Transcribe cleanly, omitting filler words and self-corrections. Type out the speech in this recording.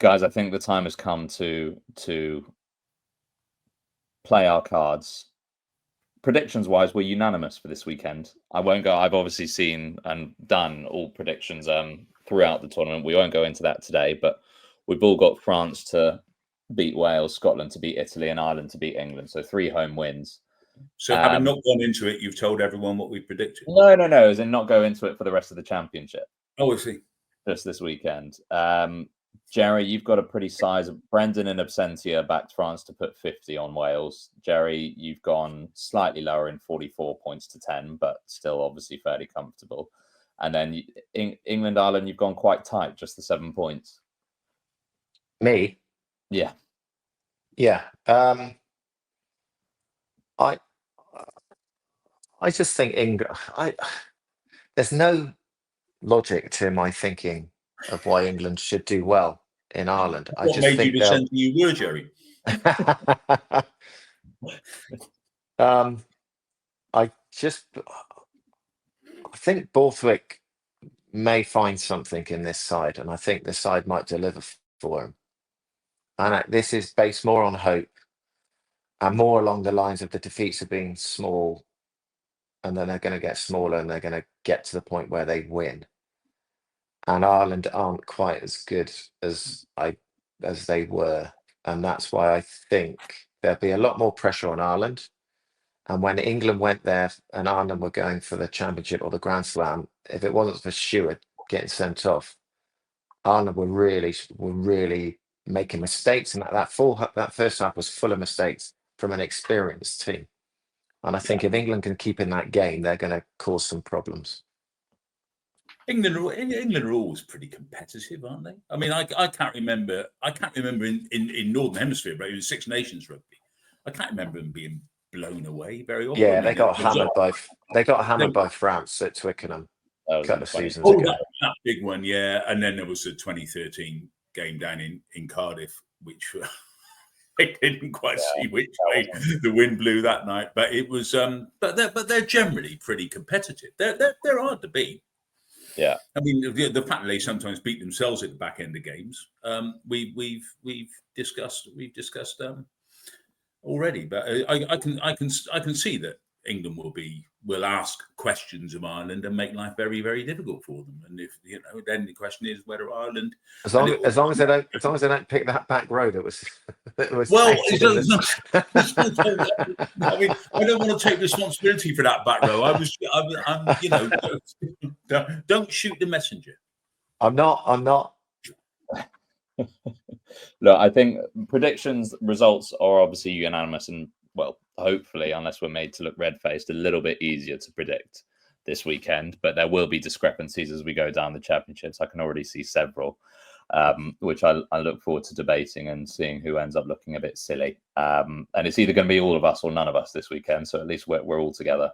Guys, I think the time has come to play our cards. Predictions wise, we're unanimous for this weekend. I won't go. I've obviously seen and done all predictions throughout the tournament. We won't go into that today, but we've all got France to beat Wales, Scotland to beat Italy, and Ireland to beat England. So 3 home wins. So having not gone into it, you've told everyone what we predicted. No. As in not go into it for the rest of the championship. Oh, I see. Just this weekend. Jerry, you've got a pretty sizable. Brendan and Absentia backed France to put 50 on Wales. Jerry, you've gone slightly lower in 44 points to 10, but still obviously fairly comfortable. And then England, Ireland, you've gone quite tight, just the 7 points. Me? Yeah. Yeah. I just think England. There's no logic to my thinking of why England should do well in Ireland. What made you the centre you were, Jerry? I think Borthwick may find something in this side, and I think this side might deliver for him. And this is based more on hope and more along the lines of the defeats of being small, and then they're going to get smaller and they're going to get to the point where they win. And Ireland aren't quite as good as they were, and that's why I think there'll be a lot more pressure on Ireland. And when England went there and Ireland were going for the championship or the Grand Slam, if it wasn't for Stewart getting sent off, Ireland were really making mistakes, and that first half was full of mistakes from an experienced team. And I think if England can keep in that game, they're going to cause some problems. England are always pretty competitive, aren't they? I mean, I can't remember in Northern Hemisphere, but it was Six Nations rugby. I can't remember them being blown away very often. Yeah, they got hammered by France at Twickenham a couple of seasons ago. That big one, yeah. And then there was the 2013 game down in Cardiff, which they didn't quite see which way the wind blew that night. But it was, but they're generally pretty competitive. They're hard to beat. Yeah, I mean the fact that they sometimes beat themselves at the back end of games, we've discussed already. But I can see that England will ask questions of Ireland and make life very, very difficult for them. And if then the question is whether Ireland, as long as they don't pick that back row that was well, I mean, I don't want to take responsibility for that back row. I'm don't shoot the messenger. I'm not. Look, I think predictions results are obviously unanimous, and well, hopefully, unless we're made to look red-faced, a little bit easier to predict this weekend. But there will be discrepancies as we go down the championships. I can already see several, which I look forward to debating and seeing who ends up looking a bit silly. And it's either going to be all of us or none of us this weekend. So at least we're all together.